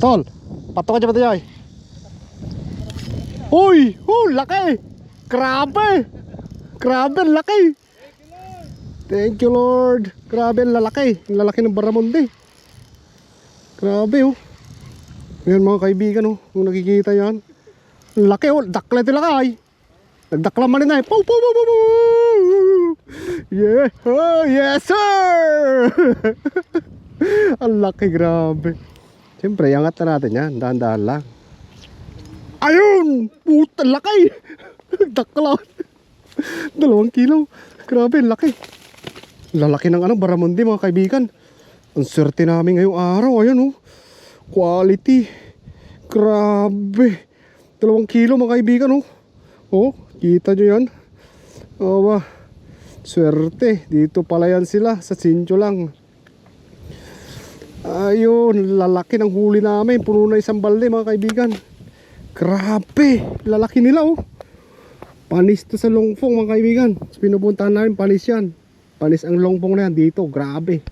Tol, patok aja patay. Uy, laki. Grabe. Grabe, laki. Thank you Lord. Grabe, lalaki. Lalaki ng Baramundi. Grabe oh. Ngayon mga kaibigan oh, kung nakikita yan. Laki oh, dakla tilakay. Nagdakla man rin ay. Pow, pow, pow, pow, pow. Yeah, oh, yes sir. Ang laki, grabe. Siyempre, iangat na natin yan. Dahan-dahan lang. Ayun! Puta, laki! Dakla. 2 kilo. Grabe, laki. Lalaki ng Baramundi mga kaibigan. Ang swerte namin ngayong araw. Ayan oh. Quality. Grabe. 2 kilo mga kaibigan oh. Oh, kita nyo yan. Oh, swerte. Dito pala yan sila. Sa Sincho lang. Ayun, lalaki ng huli namin. Puno na isang balde mga kaibigan. Grabe, lalaki nila oh. Panis to sa longpong mga kaibigan. Pinupuntahan namin, panis yan. Panis ang longpong na yan dito, grabe.